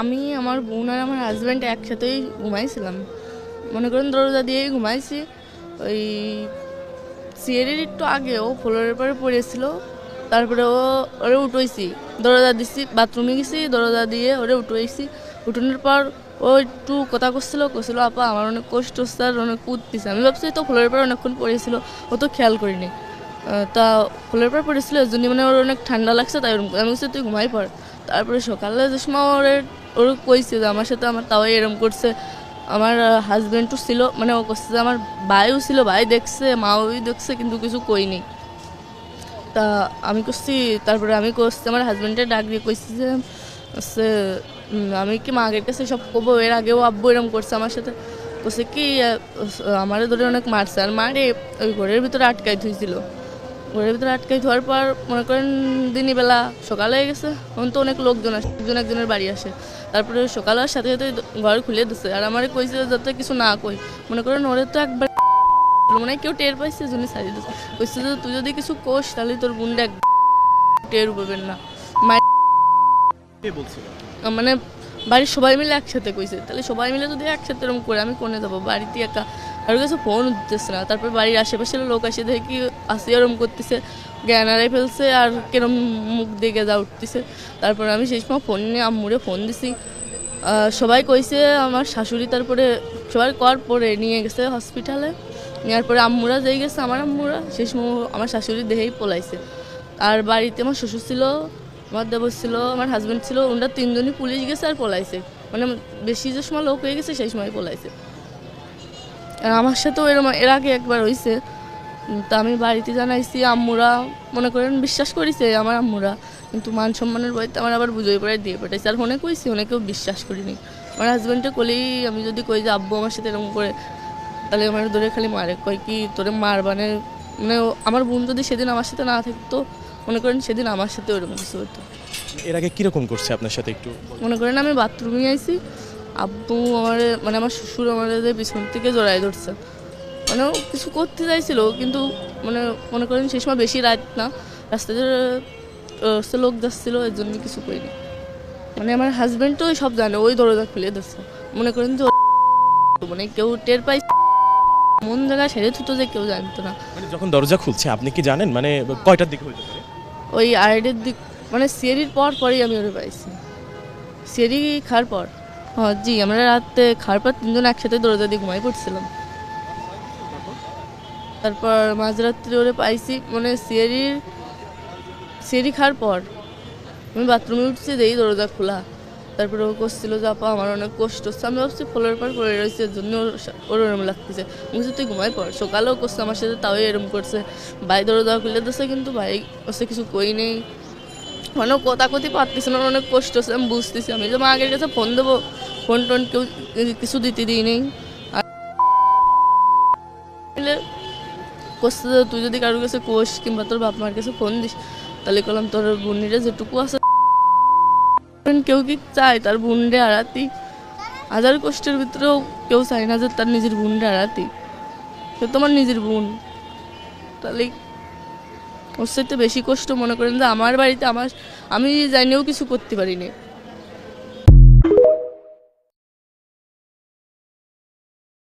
আমি আমার বোন আর আমার হাজব্যান্ড একসাথেই ঘুমাইছিলাম, মনে করেন দরজা দিয়েই ঘুমাইছি। ওই সিঁড়ির একটু আগে ও ফ্লোরের পরে পড়েছিল, তারপরে ওরে উঠেছি, দরজা দিছি, বাথরুমে গেছি, দরজা দিয়ে ওরে উঠেছি। উঠানোর পর ও একটু কথা করছিল আপা আমার অনেক কষ্ট হচ্ছে আর অনেক কুদতেছে। আমি ভাবছি তো ফ্লোরের পর অনেকক্ষণ পড়েছিল, ও তো খেয়াল করিনি। তা ফ্লোরের পর পড়েছিল এর জন্য মানে ওর অনেক ঠান্ডা লাগছে, তাই ওরকম আমি বলছি তুই ঘুমাই পড়। তারপরে সকালে যে সময় ওর কইছে যে আমার সাথে আমার তাও এরম করছে। আমার হাজব্যান্ডও ছিল, মানে ও করছে যে আমার ভাইও ছিল, ভাই দেখছে, মাও দেখছে, কিন্তু কিছু কইনি। তা আমি করছি, তারপরে আমি করছি আমার হাজব্যান্ডের ডাক দিয়ে কইছি যে হচ্ছে আমি কি মাগের কাছে সব কবো, এর আগেও আব্বু এরম করছে আমার সাথে। বলছে কি আমারে ধরে অনেক মারছে, আর মারে ওই ঘরের ভিতরে আটকাই থুইছিল। ঘরের ভিতরে আটকাই ধোয়ার পর মনে করেন দিনই বেলা সকালে হয়ে গেছে, তখন তো অনেক লোকজন আসে, একজন একজনের বাড়ি আসে। তারপরে সকালে সাথে সাথে ঘর খুলে দিচ্ছে, আর আমারে কইছে যাতে কিছু না কই। মনে করেন ওরে তো একবার মনে হয় কেউ টের পাইছে, জন্য ছাড়িয়ে দিচ্ছে। কইছে যে তুই যদি কিছু কোস তাহলে তোর বোনটা টের পাবেন না। মানে বাড়ির সবাই মিলে একসাথে কইছে, তাহলে সবাই মিলে যদি একসাথে এরকম করে আমি কোনে যাবো, বাড়িতে একা কারোর কাছে ফোন উঠতেছে না। তারপর বাড়ির আশেপাশের লোক আসে দেখে কি আসি এরম করতেছে, জ্ঞান হারাই ফেলছে আর কেরম মুখ দেখে যা উঠতেছে। তারপর আমি সেই সময় ফোন নিয়ে আম্মুরে ফোন দিছি। সবাই কইছে আমার শাশুড়ি, তারপরে সবাই কর পরে নিয়ে গেছে হসপিটালে। নেওয়ার পরে আম্মুরা যেই গেছে, আমার আম্মুরা সেই সময় আমার শাশুড়ি দেহেই পলাইছে। আর বাড়িতে আমার শ্বশুর ছিল, আমার দেবর ছিল, আমার হাজব্যান্ড ছিল, ওনারা তিনজনই পুলিশ গেছে আর পলাইছে। মানে বেশি যে সময় লোক হয়ে গেছে সেই সময় পলাইছে। আর আমার সাথেও এরকম এর আগে একবার হয়েছে। তা আমি বাড়িতে জানাইছি, আম্মুরা মনে করেন বিশ্বাস করেছে আমার আম্মুরা, কিন্তু মান সম্মানের বইতে আমার আবার বুঝোই পড়ায় দিয়ে পাঠাইছে। আর ফোনে কইছি, অনেকেও বিশ্বাস করিনি। আমার হাজব্যান্ডে কলেই আমি যদি কই যে আব্বু আমার সাথে এরকম করে, তাহলে আমার ধরে খালি মারে, কয় কি তোরে মার মানে আমার বোন যদি সেদিন আমার সাথে না থাকতো, মনে করেন সেদিন আমার সাথে ওরকম কিছু হতো। এর আগে কিরকম করছে আপনার সাথে একটু? মনে করেন আমি বাথরুমে আইছি, আব্বু আমার মানে আমার শ্বশুর আমার পিছন থেকে জড়াই ধরছে। মানে ও কিছু করতে চাইছিল, কিন্তু মানে মনে করেন সেই সময় বেশি রাত না, রাস্তাতে লোক যাচ্ছিল, এর জন্য কিছু করিনি। মানে আমার হাজব্যান্ড তো সব জানে, ওই দরজা খুলে দিচ্ছে। মনে করেন যে মানে কেউ টের পাই মন জায়গায় সেরে থুতো যে কেউ জানতো না। মানে যখন দরজা খুলছে আপনি কি জানেন মানে কয়টার দিকে হইতে পারে? ওই আড়াইটের দিক, মানে সিঁড়ির পরই আমি ওরে পাইছি, সিঁড়ি খাওয়ার পর। হ্যাঁ জি, আমরা রাতে খাওয়ার পর তিনজন একসাথে দরজা দিয়ে ঘুমাই পড়ছিলাম। তারপর মাঝরাত্রি ওরে পাইছি, মানে সিঁড়ি খাওয়ার পর আমি বাথরুমে উঠছি, যেই দরজা খোলা। তারপরে ও করছিল যে আপা আমার অনেক কষ্ট হচ্ছে। আমি ভাবছি ফ্লোরের পর পড়ে রয়েছে, এর জন্য ওর ওরম লাগতেছে। বলছি তুই ঘুমাই পড়। সকালেও করছে আমার সাথে, তাও এরম করছে। ভাই দরজা খুলে দিচ্ছে, কিন্তু ভাই হচ্ছে কিছু কই নেই, মানে কথা কথি পারতেছে না, অনেক কষ্ট হচ্ছে। আমি বুঝতেছি, আমি যে মা আগের কাছে ফোন দেবো, ফোন টোন কেউ কিছু দিতে দিই নেই। আর করছে যে তুই যদি কারোর কাছে কোষ কিংবা তোর বাপ মার কাছে ফোন দিস, তাহলে করলাম তোর বোনরা যেটুকু আছে, কেউ কি চায় তার বোনরে হারাতি? হাজার কষ্টের ভিতরেও কেউ চায় না যে তার নিজের বোনরে হারাতি। সে তোমার নিজের বোন, তাহলে ওর সাথে বেশি কষ্ট মনে করেন যে আমার বাড়িতে আমি জানিও কিছু করতে পারিনি।